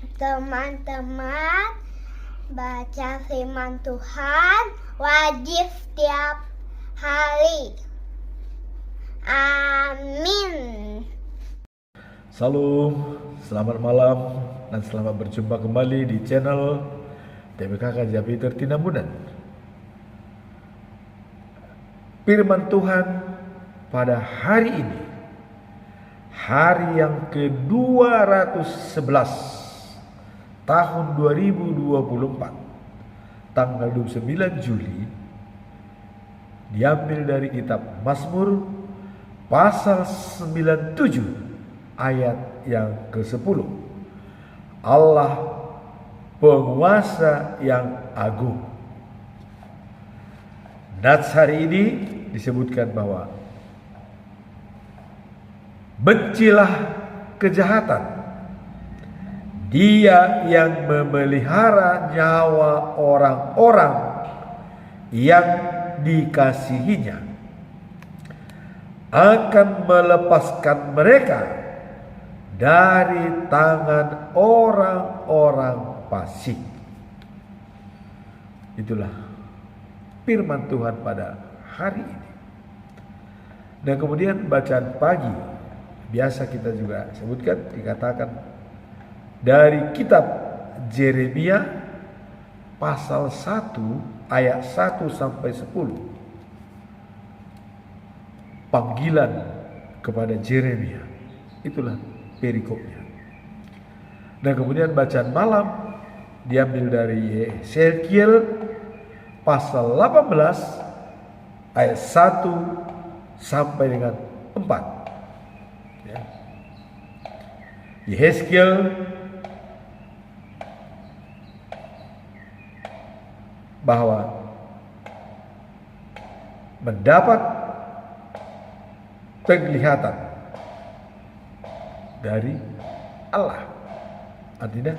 Teman-teman, baca firman Tuhan wajib setiap hari. Amin. Salam, selamat malam dan selamat berjumpa kembali di channel TPKK Japiter Tinambunan. Firman Tuhan pada hari ini, hari yang ke-211 tahun 2024, tanggal 29 Juli, diambil dari kitab Mazmur pasal 97 ayat yang ke-10. Allah penguasa yang agung. Nats hari ini disebutkan bahwa bencilah kejahatan. Dia yang memelihara nyawa orang-orang yang dikasihinya akan melepaskan mereka dari tangan orang-orang fasik. Itulah firman Tuhan pada hari ini. Dan kemudian bacaan pagi biasa kita juga sebutkan, dikatakan dari kitab Yeremia pasal 1 ayat 1 sampai 10. Panggilan kepada Yeremia. Itulah perikopnya. Dan kemudian bacaan malam diambil dari Yeskiel pasal 18 ayat 1 sampai dengan 4. Ya. Yeskiel bahwa mendapat penglihatan dari Allah. Artinya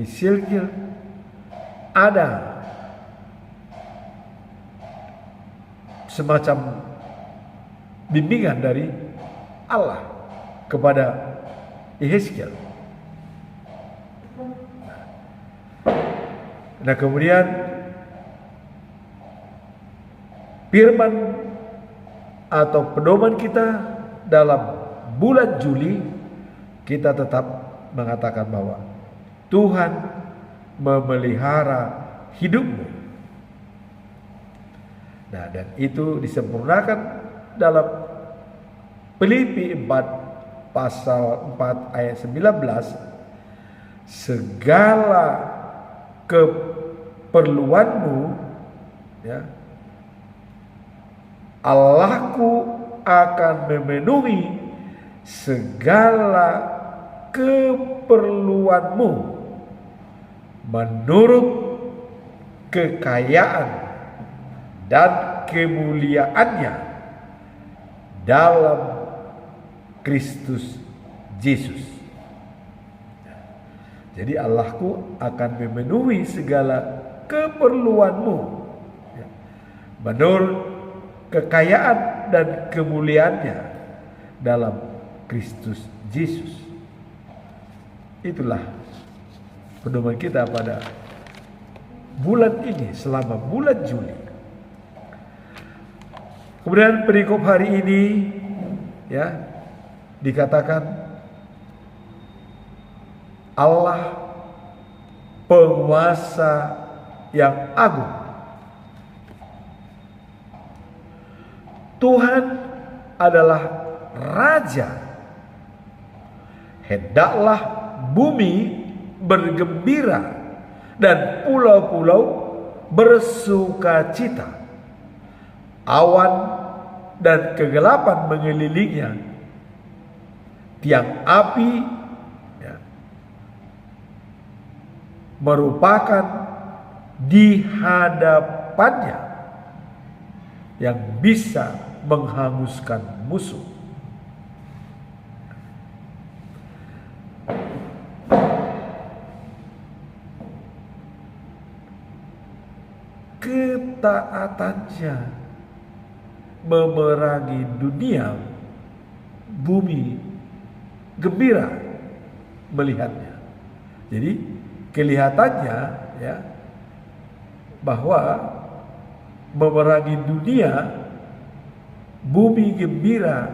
Yeskiel ada semacam bimbingan dari Allah kepada Yeskiel. Nah, kemudian firman atau pedoman kita dalam bulan Juli, kita tetap mengatakan bahwa Tuhan memelihara hidupmu. Nah, dan itu disempurnakan dalam Filipi 4 pasal 4 ayat 19. Segala keperluanmu, ya, Allahku akan memenuhi segala keperluanmu menurut kekayaan dan kemuliaannya dalam Kristus Yesus. Jadi Allahku akan memenuhi segala keperluanmu menurut kekayaan dan kemuliaannya dalam Kristus Yesus. Itulah pedoman kita pada bulan ini, selama bulan Juli. Kemudian perikop hari ini, ya, dikatakan Allah penguasa yang agung. Tuhan adalah Raja. Hendaklah bumi bergembira dan pulau-pulau bersukacita. Awan dan kegelapan mengelilinginya. Tiang api, ya, merupakan di hadapannya yang bisa menghanguskan musuh. Ketaatannya memerangi dunia, bumi gembira melihatnya. Jadi kelihatannya ya bahwa memerangi dunia, bumi gembira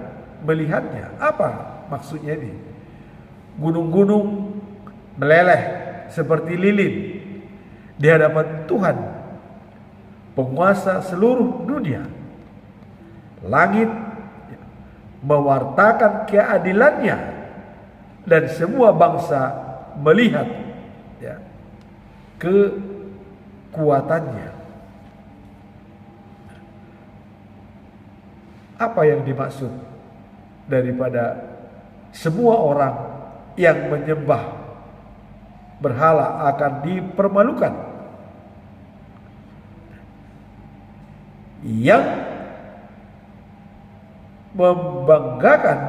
melihatnya. Apa maksudnya ini? Gunung-gunung meleleh seperti lilin di hadapan Tuhan, penguasa seluruh dunia. Langit mewartakan keadilannya dan semua bangsa melihat ya, kekuatannya. Apa yang dimaksud daripada semua orang yang menyembah berhala akan dipermalukan? Yang membanggakan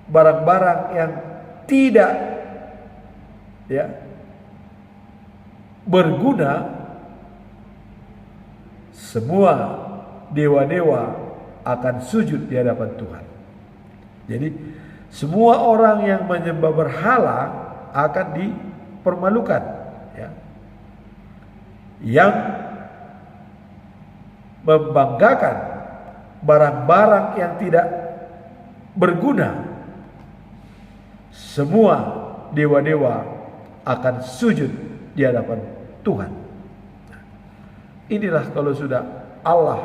barang-barang yang tidak ya berguna, semua dewa-dewa akan sujud di hadapan Tuhan. Jadi semua orang yang menyembah berhala akan dipermalukan ya. Yang membanggakan barang-barang yang tidak berguna, semua dewa-dewa akan sujud di hadapan Tuhan. Inilah kalau sudah Allah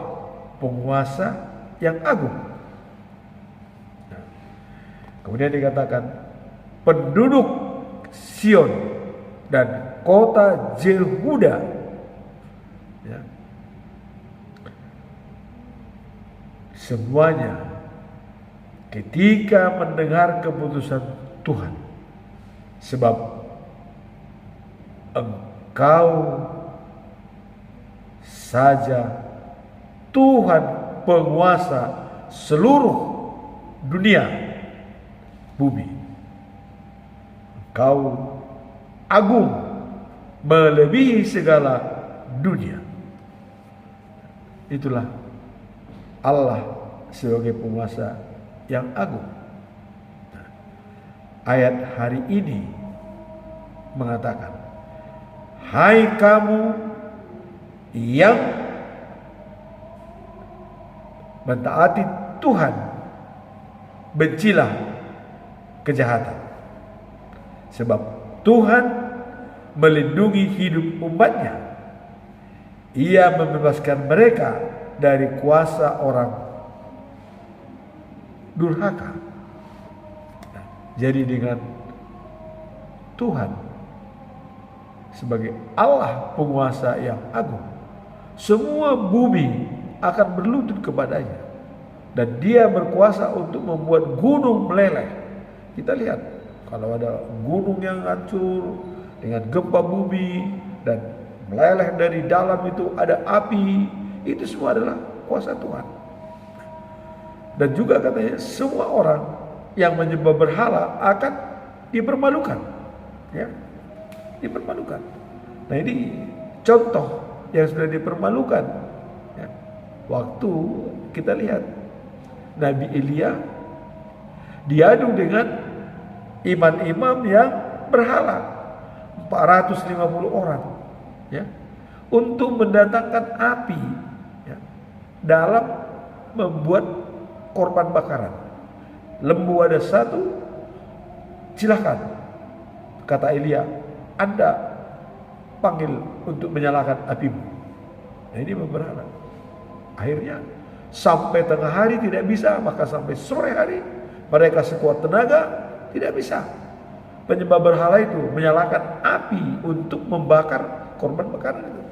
penguasa yang agung. Kemudian dikatakan penduduk Sion dan kota Yehuda ya, semuanya ketika mendengar keputusan Tuhan, sebab Engkau saja Tuhan penguasa seluruh dunia bumi. Engkau agung melebihi segala dunia. Itulah Allah sebagai penguasa yang agung. Ayat hari ini mengatakan, hai kamu yang mentaati Tuhan, bencilah kejahatan. Sebab Tuhan melindungi hidup umatnya. Ia membebaskan mereka dari kuasa orang durhaka. Jadi dengan Tuhan sebagai Allah penguasa yang agung, semua bumi akan berlutut kepadanya, dan dia berkuasa untuk membuat gunung meleleh. Kita lihat kalau ada gunung yang hancur dengan gempa bumi dan meleleh dari dalam itu ada api, itu semua adalah kuasa Tuhan. Dan juga katanya semua orang yang menyembah berhala akan dipermalukan, ya, dipermalukan. Nah ini contoh yang sudah dipermalukan. Ya. Waktu kita lihat Nabi Elia diadu dengan imam-imam yang berhala, 450 orang, ya, untuk mendatangkan api, ya, dalam membuat korban bakaran. Lembu ada satu, silakan, kata Elia, Anda panggil untuk menyalakan apimu. Nah ini berhala. Akhirnya sampai tengah hari tidak bisa, maka sampai sore hari mereka sekuat tenaga tidak bisa. Penyembah berhala itu menyalakan api untuk membakar korban bakaran itu.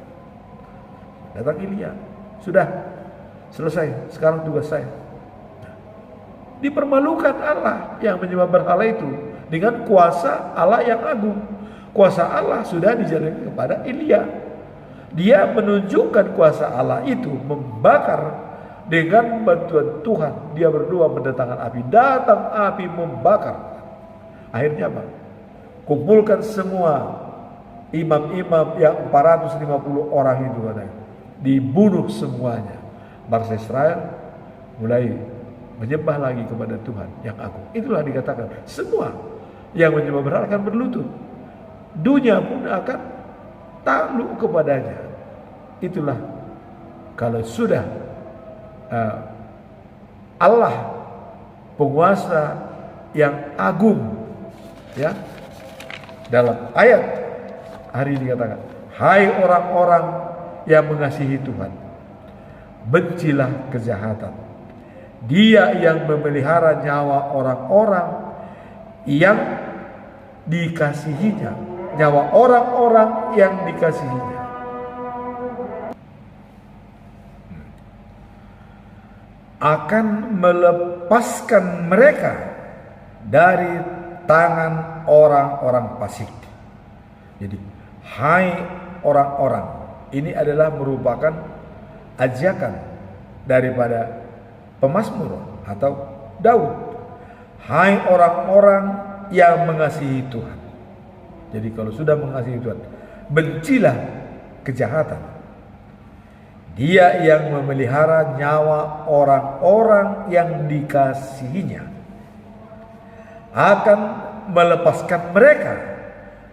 Datang Elia, sudah selesai, sekarang tugas saya. Dipermalukan Allah yang menyembah berhala itu dengan kuasa Allah yang agung. Kuasa Allah sudah dijalankan kepada Elia. Dia menunjukkan kuasa Allah itu membakar dengan bantuan Tuhan. Dia berdua mendatangkan api, datang api membakar. Akhirnya apa? Kumpulkan semua imam-imam yang 450 orang itu katanya, dibunuh semuanya. Bangsa Israel mulai menyembah lagi kepada Tuhan yang agung. Itulah dikatakan semua yang menyembah berhala akan berlutut. dunia pun akan takluk kepadanya. Itulah kalau sudah Allah penguasa yang agung, ya. Dalam ayat hari ini dikatakan, hai orang-orang yang mengasihi Tuhan, bencilah kejahatan. Dia yang memelihara nyawa orang-orang yang dikasihinya, nyawa orang-orang yang dikasihinya. Akan melepaskan mereka dari tangan orang-orang fasik. Jadi, hai orang-orang, ini adalah merupakan ajakan daripada pemazmur atau Daud. Hai orang-orang yang mengasihi Tuhan. Jadi kalau sudah mengasihi Tuhan, bencilah kejahatan. Dia yang memelihara nyawa orang-orang yang dikasihinya akan melepaskan mereka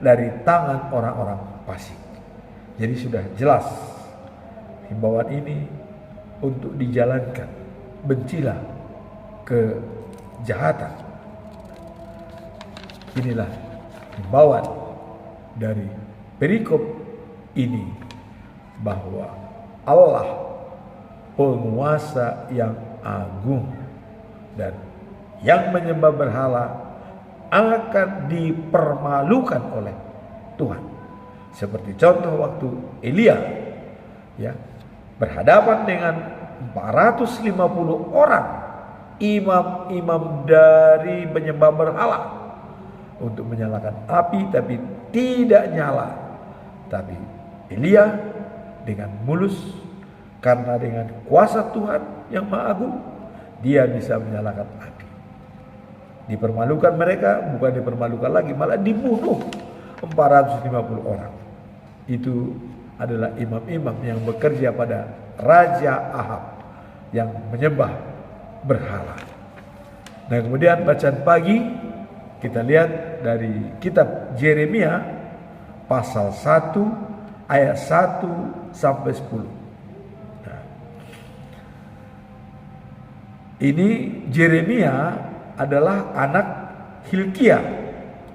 dari tangan orang-orang fasik. Jadi sudah jelas himbauan ini untuk dijalankan. Bencilah kejahatan. Inilah himbauan dari perikop ini, bahwa Allah penguasa yang agung dan yang menyembah berhala akan dipermalukan oleh Tuhan. Seperti contoh waktu Elia, ya, berhadapan dengan 450 orang imam-imam dari penyembah berhala untuk menyalakan api, tapi tidak nyala. Tapi Elia dengan mulus, karena dengan kuasa Tuhan yang Maha Agung, dia bisa menyalakan api. Dipermalukan mereka, bukan dipermalukan lagi, malah dibunuh 450 orang. Itu adalah imam-imam yang bekerja pada Raja Ahab yang menyembah berhala. Nah, kemudian bacaan pagi kita lihat dari kitab Yeremia pasal 1 ayat 1 sampai 10. Nah, ini Yeremia adalah anak Hilkia,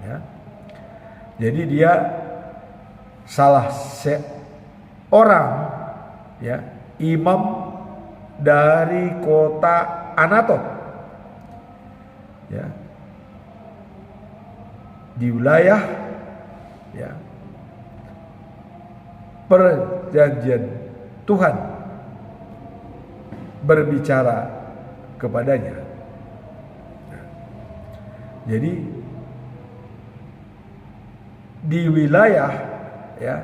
ya. Jadi dia salah seorang, ya, imam dari kota Anatot, ya, di wilayah, ya, perjanjian Tuhan berbicara kepadanya. Jadi di wilayah, ya,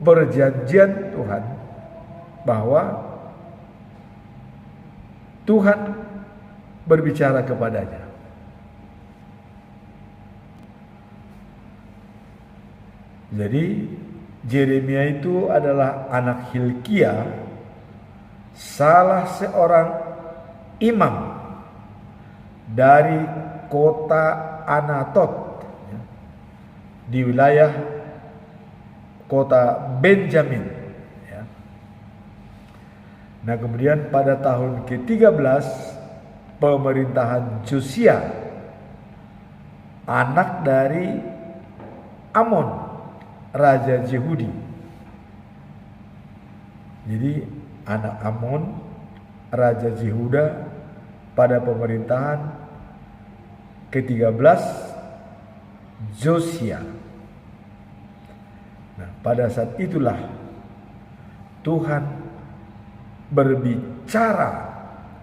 perjanjian Tuhan, bahwa Tuhan berbicara kepadanya. Jadi Yeremia itu adalah anak Hilkia, salah seorang imam dari kota Anatot, ya, di wilayah kota Benjamin, ya. Nah, kemudian pada tahun ke-13 pemerintahan Josia, anak dari Amon, Raja Yehudi. Jadi anak Amon, Raja Yehuda, pada pemerintahan ke-13 Josia. Nah, pada saat itulah Tuhan berbicara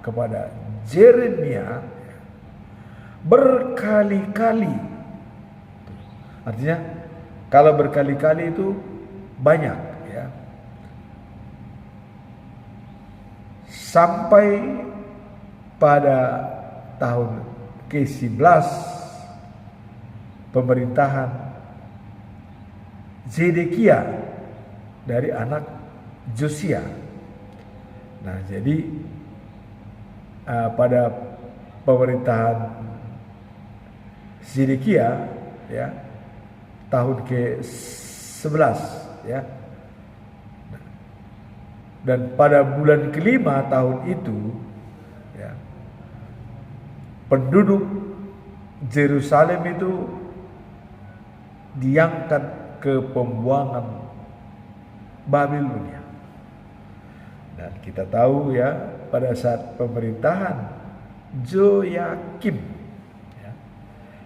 kepada Yeremia berkali-kali. Artinya kalau berkali-kali itu banyak, ya. Sampai pada tahun ke-11 pemerintahan Zedekia dari anak Josia. Nah, jadi pada pemerintahan Zedekia, ya, tahun ke-11, ya. Dan pada bulan ke-5 tahun itu, ya, penduduk Yerusalem itu diangkat ke pembuangan Babilonia. Dan kita tahu, ya, pada saat pemerintahan Joyakim, ya,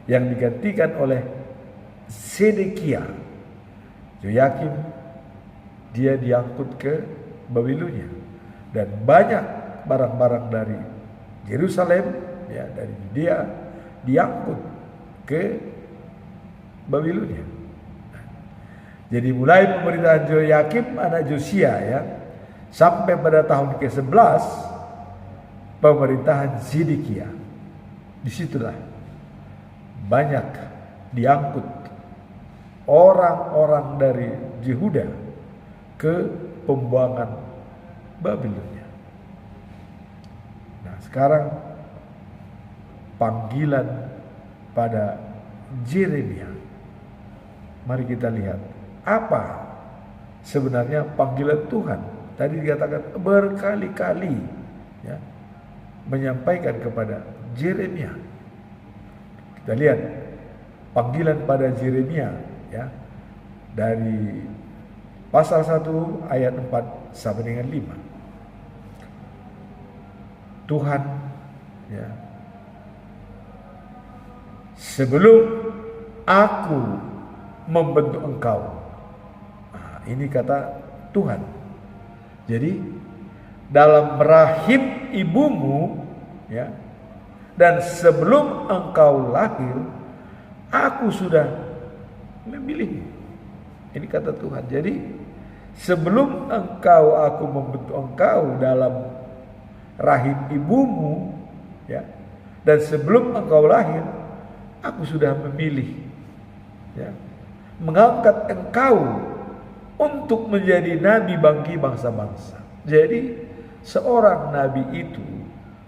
yang digantikan oleh Zedekia, Joyakim dia diangkut ke Babilonia, dan banyak barang-barang dari Yerusalem, ya, dari Yudea diangkut ke Babilonia. Jadi mulai pemerintahan Joyakim anak Josia, ya, sampai pada tahun ke-11 pemerintahan Zedekia. Disitulah banyak diangkut orang-orang dari Yehuda ke pembuangan Babilonia. Nah, sekarang panggilan pada Yeremia. Mari kita lihat apa sebenarnya panggilan Tuhan. Tadi dikatakan berkali-kali, ya, menyampaikan kepada Yeremia. Kita lihat panggilan pada Yeremia, ya, dari pasal 1 ayat 4 sampai dengan 5. Tuhan, ya, sebelum aku membentuk engkau. Nah, ini kata Tuhan. Jadi dalam rahim ibumu, ya, dan sebelum engkau lahir, aku sudah memilihmu. Ini kata Tuhan. Jadi sebelum aku membentuk engkau dalam rahim ibumu, ya, dan sebelum engkau lahir, aku sudah memilih, ya, mengangkat engkau untuk menjadi nabi bagi bangsa-bangsa. Jadi seorang nabi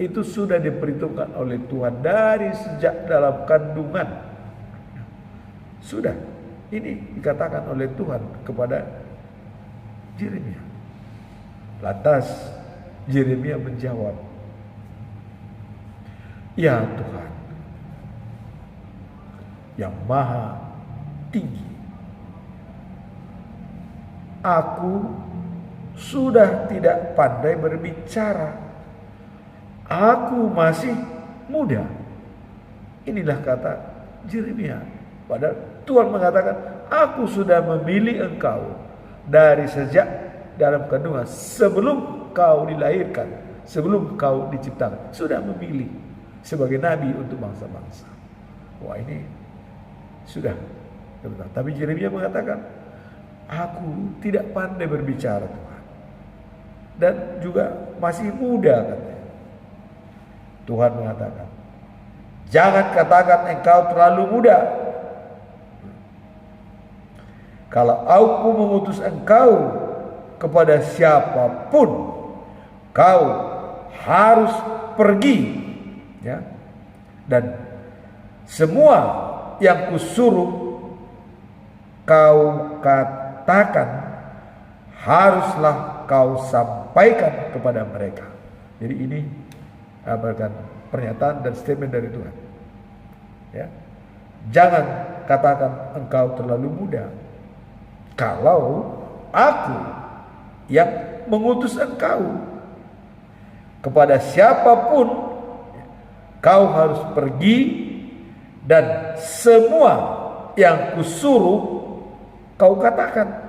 itu sudah diperhitungkan oleh Tuhan dari sejak dalam kandungan. Sudah, ini dikatakan oleh Tuhan kepada Yeremia. Lantas Yeremia menjawab, ya Tuhan yang maha tinggi, aku sudah tidak pandai berbicara. Aku masih muda. Inilah kata Yeremia. Padahal Tuhan mengatakan, aku sudah memilih engkau dari sejak dalam kandungan, sebelum kau dilahirkan, sebelum kau diciptakan, sudah memilih sebagai nabi untuk bangsa-bangsa. Wah, ini sudah. Tapi Yeremia mengatakan, aku tidak pandai berbicara, Tuhan, dan juga masih muda, katanya. Tuhan mengatakan, jangan katakan engkau terlalu muda. Kalau aku mengutus engkau kepada siapapun, kau harus pergi, ya, dan semua yang kusuruh kau katakan haruslah kau sampaikan kepada mereka. Jadi ini merupakan pernyataan dan statement dari Tuhan, ya. Jangan katakan engkau terlalu muda. Kalau aku yang mengutus engkau kepada siapapun, kau harus pergi, dan semua yang kusuruh kau katakan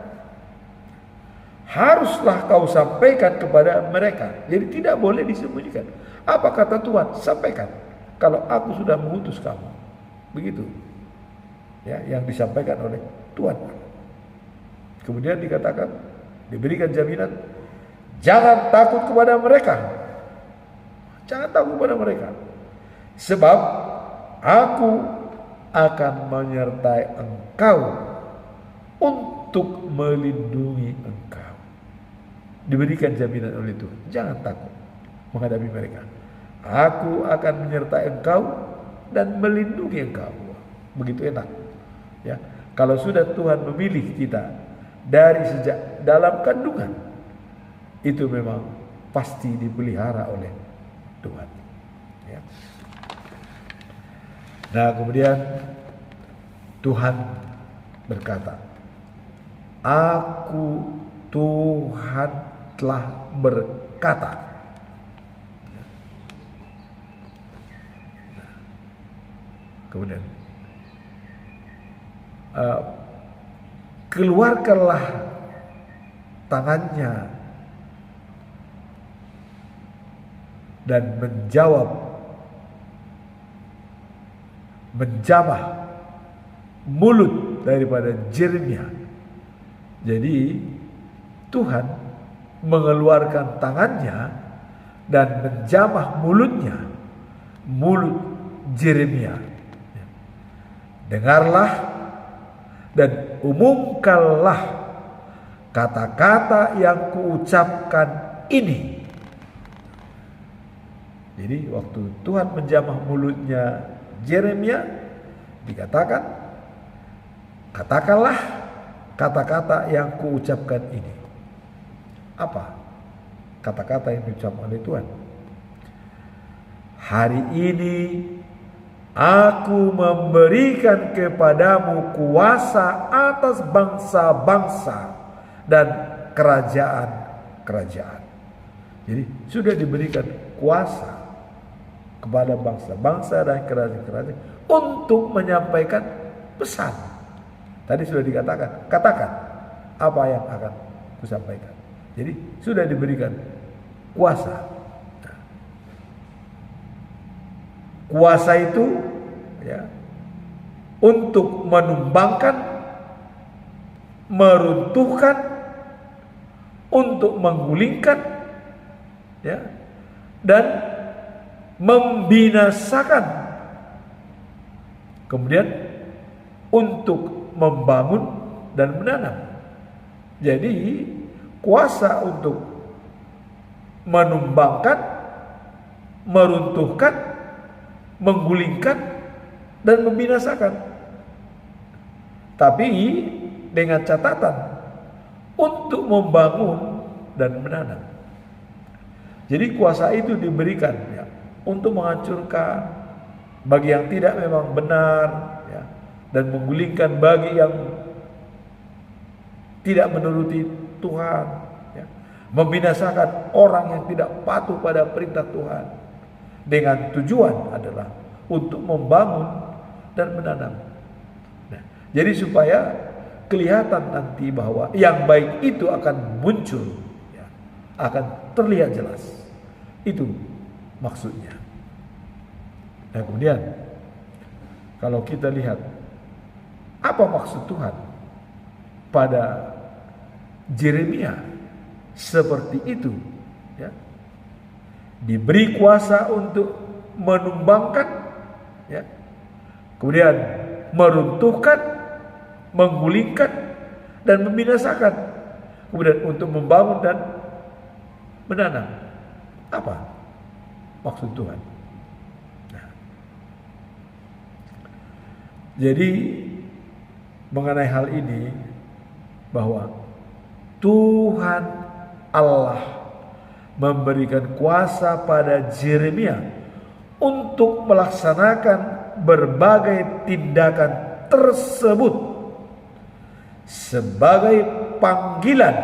haruslah kau sampaikan kepada mereka. Jadi tidak boleh disembunyikan. Apa kata Tuhan? Sampaikan. Kalau aku sudah mengutus kamu. Begitu, ya, yang disampaikan oleh Tuhan. Kemudian dikatakan, diberikan jaminan, jangan takut kepada mereka. Jangan takut kepada mereka. Sebab aku akan menyertai engkau untuk melindungi engkau. Diberikan jaminan oleh Tuhan. Jangan takut menghadapi mereka. Aku akan menyertai engkau dan melindungi engkau. begitu enak. Ya, kalau sudah Tuhan memilih kita dari sejak dalam kandungan, itu memang pasti dipelihara oleh Tuhan. Ya. Nah, kemudian Tuhan berkata, "Aku Tuhan telah berkata." Kemudian keluarkanlah tangannya dan menjamah mulut daripada Yeremia. Jadi Tuhan mengeluarkan tangannya dan menjamah mulut Yeremia. Dengarlah dan umumkanlah kata-kata yang kuucapkan ini. Jadi waktu Tuhan menjamah mulutnya Yeremia, dikatakan, katakanlah kata-kata yang kuucapkan ini. Apa kata-kata yang diucapkan oleh Tuhan? Hari ini aku memberikan kepadamu kuasa atas bangsa-bangsa dan kerajaan-kerajaan. Jadi sudah diberikan kuasa kepada bangsa-bangsa dan kerajaan-kerajaan untuk menyampaikan pesan. Tadi sudah dikatakan, katakan apa yang akan kusampaikan. Jadi sudah diberikan kuasa. Kuasa itu ya untuk menumbangkan, meruntuhkan, untuk menggulingkan, ya, dan membinasakan. Kemudian untuk membangun dan menanam. Jadi kuasa untuk menumbangkan, meruntuhkan, menggulingkan dan membinasakan. Tapi dengan catatan untuk membangun dan menanam. Jadi kuasa itu diberikan ya, untuk menghancurkan bagi yang tidak memang benar ya, dan menggulingkan bagi yang tidak menuruti Tuhan ya, membinasakan orang yang tidak patuh pada perintah Tuhan. Dengan tujuan adalah untuk membangun dan menanam. Nah, jadi supaya kelihatan nanti bahwa yang baik itu akan muncul, ya, akan terlihat jelas. Itu maksudnya. Nah, kemudian kalau kita lihat apa maksud Tuhan pada Yeremia seperti itu, ya. Diberi kuasa untuk menumbangkan, ya, kemudian meruntuhkan, menggulingkan, dan membinasakan, kemudian untuk membangun dan menanam. Apa maksud Tuhan? Nah, jadi mengenai hal ini, bahwa Tuhan Allah memberikan kuasa pada Yeremia untuk melaksanakan berbagai tindakan tersebut sebagai panggilan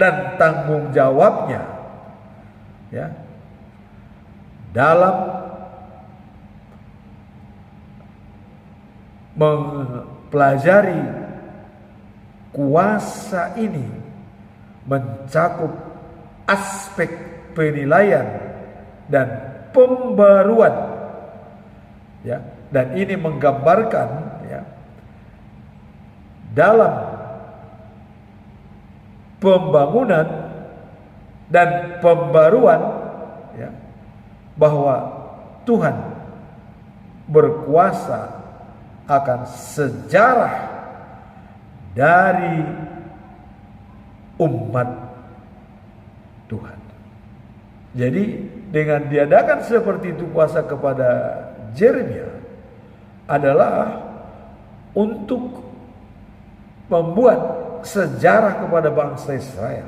dan tanggung jawabnya, ya, dalam mempelajari kuasa ini mencakup aspek penilaian dan pembaruan, ya, dan ini menggambarkan, ya, dalam pembangunan dan pembaruan, ya, bahwa Tuhan berkuasa akan sejarah dari umat Tuhan. Jadi dengan diadakan seperti itu kuasa kepada Yeremia adalah untuk membuat sejarah kepada bangsa Israel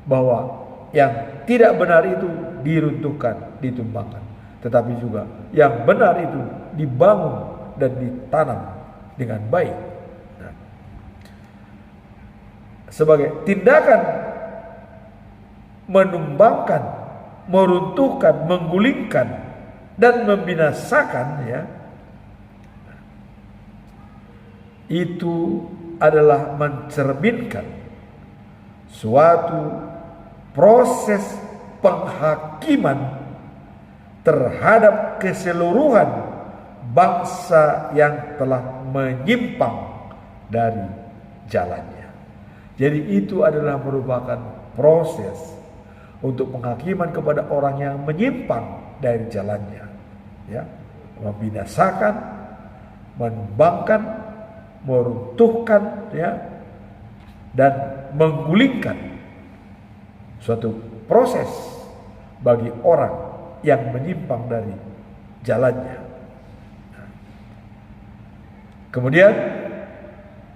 bahwa yang tidak benar itu diruntuhkan, ditumbangkan, tetapi juga yang benar itu dibangun dan ditanam dengan baik. Nah, sebagai tindakan menumbangkan, meruntuhkan, menggulingkan dan membinasakan, ya, itu adalah mencerminkan suatu proses penghakiman terhadap keseluruhan bangsa yang telah menyimpang dari jalannya. Jadi itu adalah merupakan proses untuk penghakiman kepada orang yang menyimpang dari jalannya, ya, membinasakan, menumbangkan, meruntuhkan, ya, dan menggulingkan. Suatu proses bagi orang yang menyimpang dari jalannya. Kemudian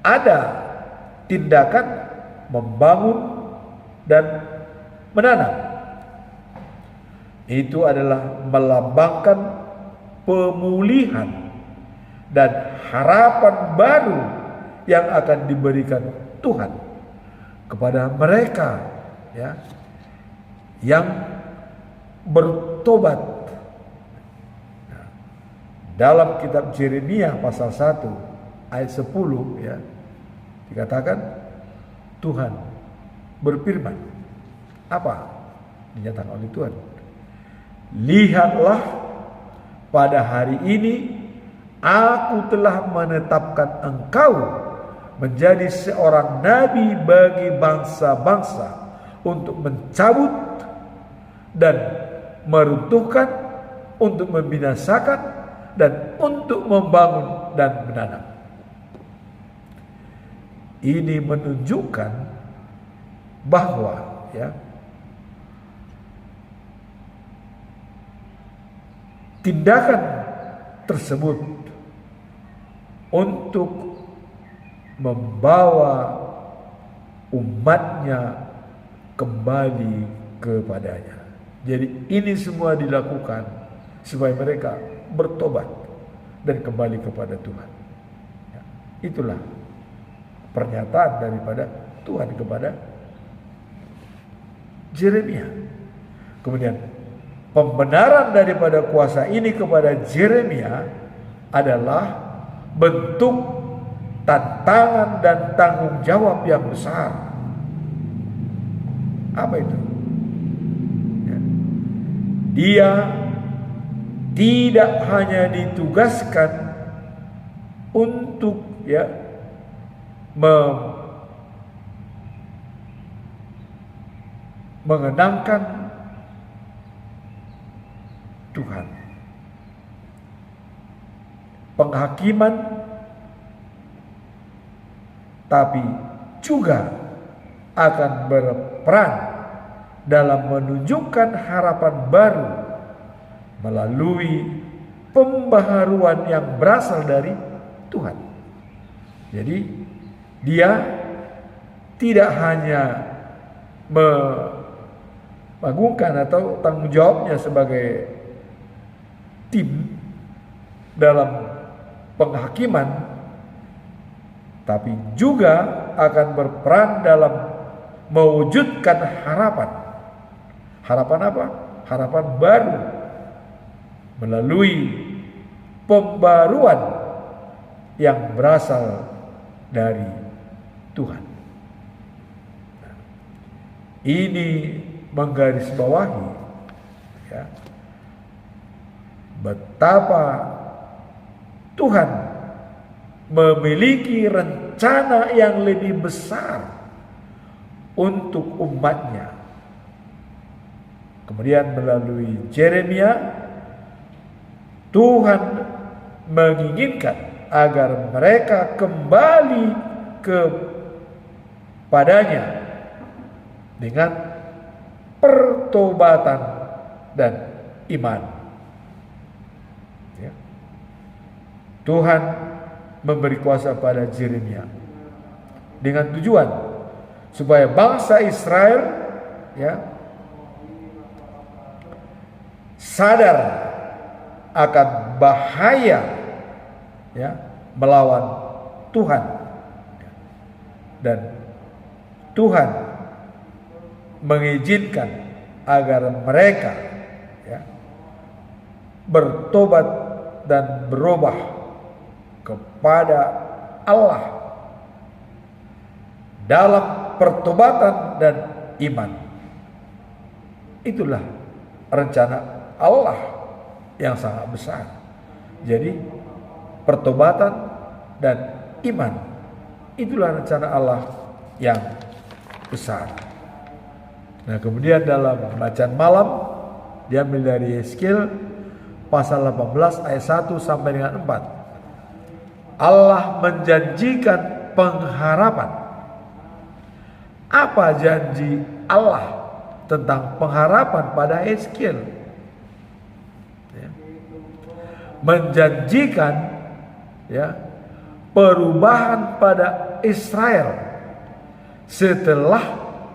ada tindakan membangun dan menanam. Itu adalah melambangkan pemulihan dan harapan baru yang akan diberikan Tuhan kepada mereka, ya, yang bertobat. Nah, dalam kitab Yeremia pasal 1 ayat 10, ya, dikatakan Tuhan berfirman, apa dinyatakan oleh Tuhan? Lihatlah, pada hari ini aku telah menetapkan engkau menjadi seorang nabi bagi bangsa-bangsa untuk mencabut dan meruntuhkan, untuk membinasakan dan untuk membangun dan menanam. Ini menunjukkan bahwa, ya, tindakan tersebut untuk membawa umatnya kembali kepadanya. Jadi ini semua dilakukan supaya mereka bertobat dan kembali kepada Tuhan. Ya, itulah pernyataan daripada Tuhan kepada Yeremia. Kemudian pembenaran daripada kuasa ini kepada Yeremia adalah bentuk tantangan dan tanggung jawab yang besar. Apa itu? Ya. Dia tidak hanya ditugaskan untuk, ya, mengenangkan Tuhan, penghakiman, tapi juga akan berperan dalam menunjukkan harapan baru melalui pembaharuan yang berasal dari Tuhan. Jadi dia tidak hanya mengagungkan atau tanggung jawabnya sebagai tim dalam penghakiman, tapi juga akan berperan dalam mewujudkan harapan. Harapan apa? Harapan baru melalui pembaruan yang berasal dari Tuhan. Ini menggarisbawahi, ya, betapa Tuhan memiliki rencana yang lebih besar untuk umatnya. Kemudian melalui Yeremia, Tuhan menginginkan agar mereka kembali kepadanya dengan pertobatan dan iman. Ya. Tuhan memberi kuasa pada Yeremia dengan tujuan supaya bangsa Israel sadar akan bahaya melawan Tuhan, dan Tuhan mengizinkan agar mereka bertobat dan berubah kepada Allah dalam pertobatan dan iman. Itulah rencana Allah yang sangat besar. Jadi pertobatan dan iman, itulah rencana Allah yang besar. Nah, kemudian dalam bacaan malam diambil dari Yeskiel pasal 18 ayat 1 sampai dengan 4. Allah menjanjikan pengharapan. Apa janji Allah tentang pengharapan pada Yeskiel? Menjanjikan perubahan pada Israel setelah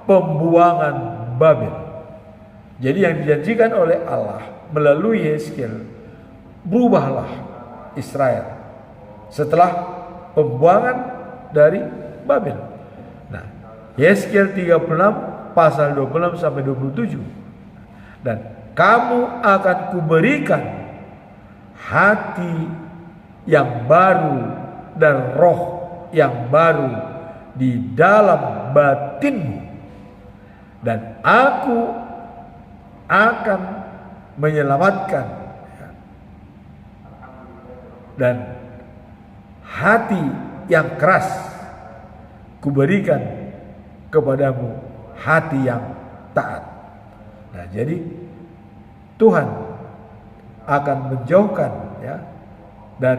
pembuangan Babel. Jadi yang dijanjikan oleh Allah melalui Yeskiel, berubahlah Israel setelah pembuangan dari Babel. Nah, Yeskiel 36 pasal 26 sampai 27. Dan kamu akan kuberikan hati yang baru dan roh yang baru di dalam batinmu, dan aku akan menyelamatkan dan hati yang keras kuberikan kepadamu hati yang taat. Nah, jadi Tuhan akan menjauhkan dan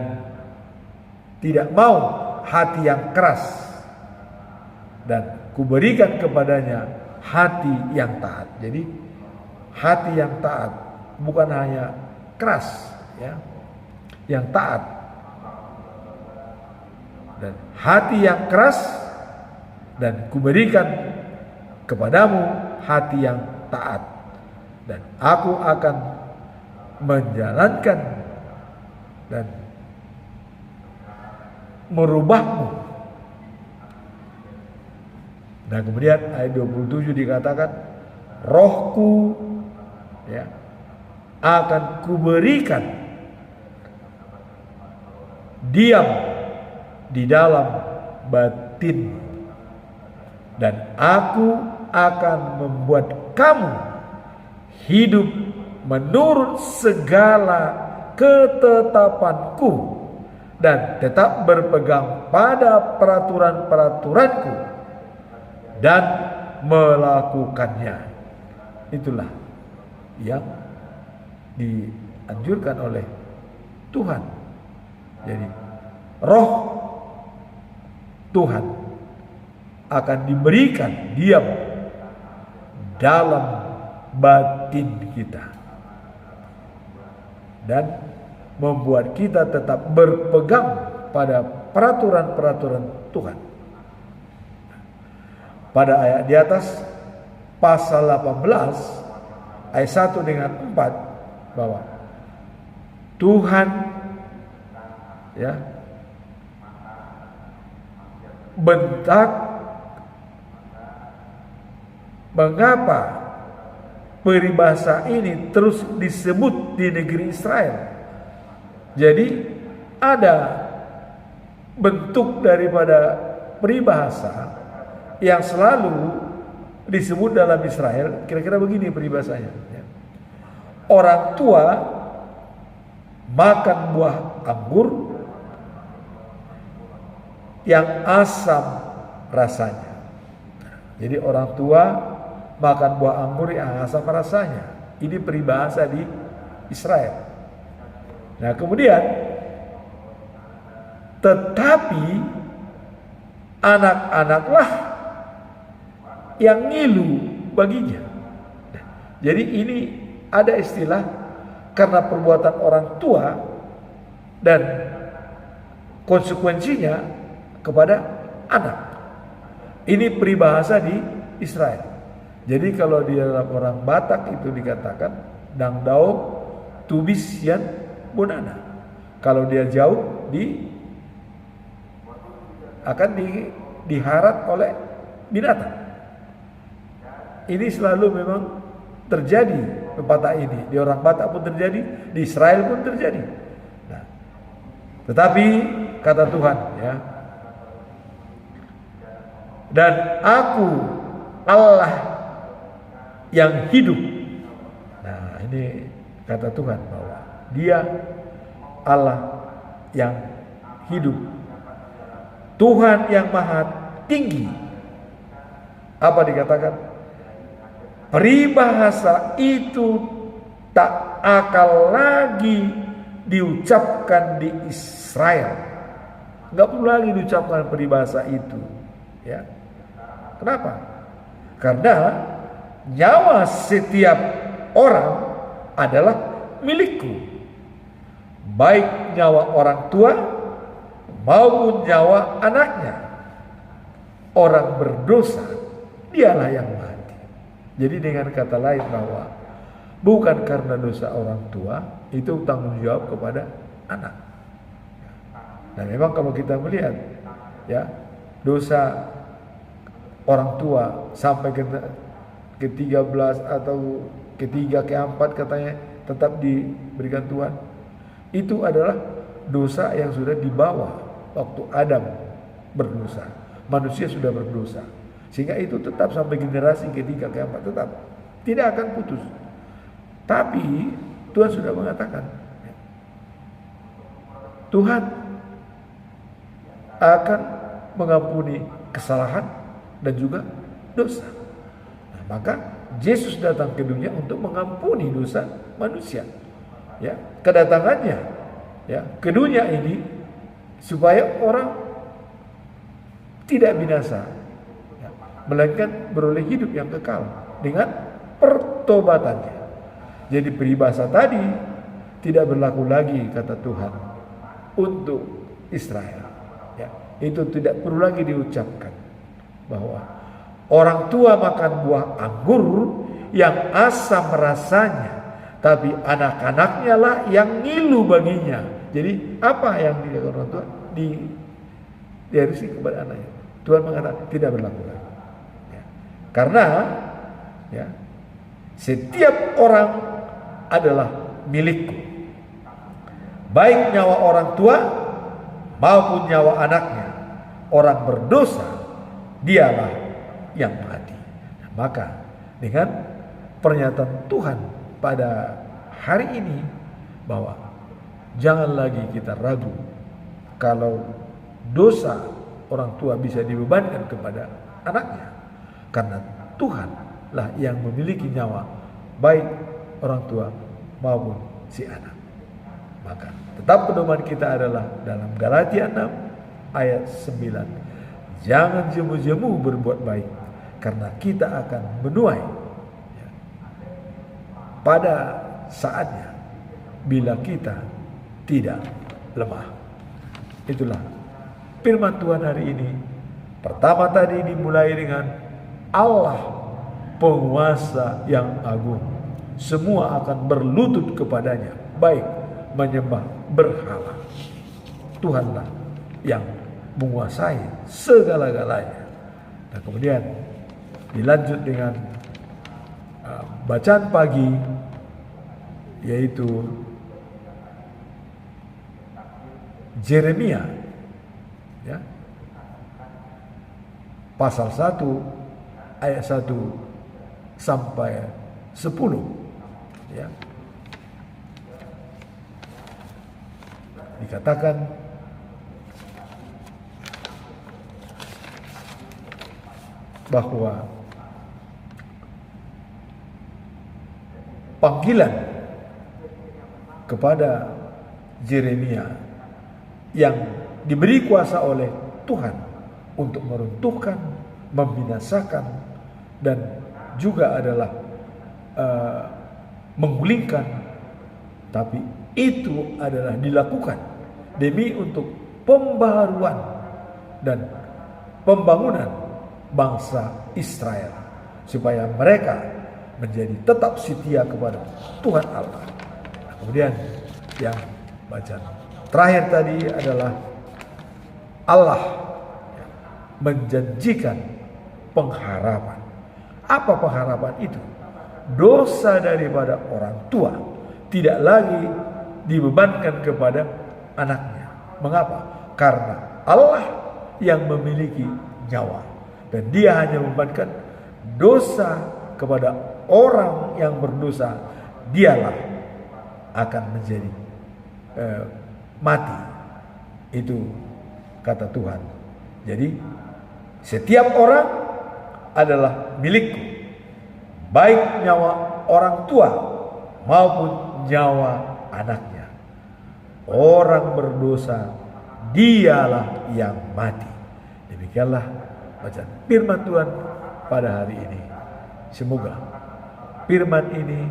tidak mau hati yang keras, dan kuberikan kepadanya hati yang taat. Jadi hati yang taat, bukan hanya keras, yang taat. Dan hati yang keras, dan kuberikan kepadamu hati yang taat, dan aku akan menjalankan dan merubahmu. Nah, kemudian ayat 27 dikatakan, rohku akan kuberikan diam di dalam batin, dan aku akan membuat kamu hidup menurut segala ketetapanku dan tetap berpegang pada peraturan-peraturanku dan melakukannya. Itulah yang dianjurkan oleh Tuhan. Jadi roh Tuhan akan diberikan diam dalam batin kita dan membuat kita tetap berpegang pada peraturan-peraturan Tuhan. Pada ayat di atas pasal 18 ayat 1 dengan 4 bahwa Tuhan bentak mengapa peribahasa ini terus disebut di negeri Israel. Jadi ada bentuk daripada peribahasa yang selalu disebut dalam Israel. Kira-kira begini peribahasanya. Orang tua makan buah anggur yang asam rasanya. Jadi orang tua makan buah anggur yang asam rasanya. Ini peribahasa di Israel. Nah, kemudian tetapi anak-anaklah yang ngilu baginya. Jadi ini ada istilah karena perbuatan orang tua dan konsekuensinya kepada anak. Ini peribahasa di Israel. Jadi kalau di dalam orang Batak itu dikatakan dang dao tubis yan bunana. Kalau dia jauh akan diharat oleh binatang. Ini selalu memang terjadi pepatah ini. Di orang Batak pun terjadi, di Israel pun terjadi. Nah, tetapi kata Tuhan, ya, dan aku Allah yang hidup. Nah, ini kata Tuhan bahwa Dia Allah yang hidup, Tuhan yang maha tinggi. Apa dikatakan? Peribahasa itu tak akan lagi diucapkan di Israel. Enggak perlu lagi diucapkan peribahasa itu, ya. Kenapa? Karena nyawa setiap orang adalah milikku. Baik nyawa orang tua maupun nyawa anaknya. Orang berdosa dialah yang mati. Jadi dengan kata lain bahwa bukan karena dosa orang tua, itu tanggung jawab kepada anak. Dan memang kalau kita melihat, ya, dosa orang tua sampai ke-13 atau ke-3, ke-4 katanya tetap diberikan Tuhan. Itu adalah dosa yang sudah dibawa waktu Adam berdosa. Manusia sudah berdosa. Sehingga itu tetap sampai generasi ke-3, ke-4 tetap tidak akan putus. Tapi Tuhan sudah mengatakan, Tuhan akan mengampuni kesalahan dan juga dosa. Nah, maka Yesus datang ke dunia untuk mengampuni dosa manusia. Ya, kedatangannya, ya, ke dunia ini supaya orang tidak binasa, ya, melainkan beroleh hidup yang kekal dengan pertobatannya. Jadi peribahasa tadi tidak berlaku lagi, kata Tuhan, untuk Israel. Ya, itu tidak perlu lagi diucapkan bahwa orang tua makan buah anggur yang asam rasanya, tapi anak-anaknya lah yang ngilu baginya. Jadi apa yang dilakukan orang tua diharuskan kepada anaknya. Tuhan mengatakan tidak berlaku lagi. Ya. Karena, ya, setiap orang adalah milikku. Baik nyawa orang tua maupun nyawa anaknya. Orang berdosa dialah yang mati. Nah, maka dengan pernyataan Tuhan pada hari ini bahwa jangan lagi kita ragu kalau dosa orang tua bisa dibebankan kepada anaknya, karena Tuhanlah yang memiliki nyawa baik orang tua maupun si anak. Maka tetap pedoman kita adalah dalam Galatia 6 ayat 9. Jangan jemu-jemu berbuat baik, karena kita akan menuai pada saatnya bila kita tidak lemah. Itulah firman Tuhan hari ini. Pertama tadi dimulai dengan Allah penguasa yang agung. Semua akan berlutut kepadanya, baik menyembah berhala. Tuhanlah yang menguasai segala-galanya. Dan kemudian dilanjut dengan bacaan pagi, yaitu Yeremia, ya, pasal 1 ayat 1 sampai 10, ya. Dikatakan bahwa panggilan kepada Yeremia yang diberi kuasa oleh Tuhan untuk meruntuhkan, membinasakan, dan juga adalah menggulingkan, tapi itu adalah dilakukan demi untuk pembaharuan dan pembangunan bangsa Israel, supaya mereka menjadi tetap setia kepada Tuhan Allah. Nah, kemudian yang bacaan terakhir tadi adalah Allah menjanjikan pengharapan. Apa pengharapan itu? Dosa daripada orang tua tidak lagi dibebankan kepada anaknya. Mengapa? Karena Allah yang memiliki nyawa, dan dia hanya membebankan dosa kepada orang yang berdosa. Dialah akan menjadi mati. Itu kata Tuhan. Jadi setiap orang adalah milikku, baik nyawa orang tua maupun nyawa anaknya. Orang berdosa dialah yang mati. Demikianlah bacaan firman Tuhan pada hari ini. Semoga firman ini,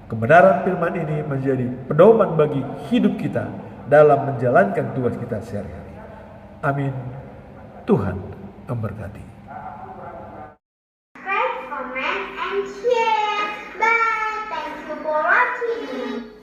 kebenaran firman ini menjadi pedoman bagi hidup kita dalam menjalankan tugas kita sehari-hari. Amin. Tuhan memberkati. Subscribe, comment, and share. Bye. Thank you for watching.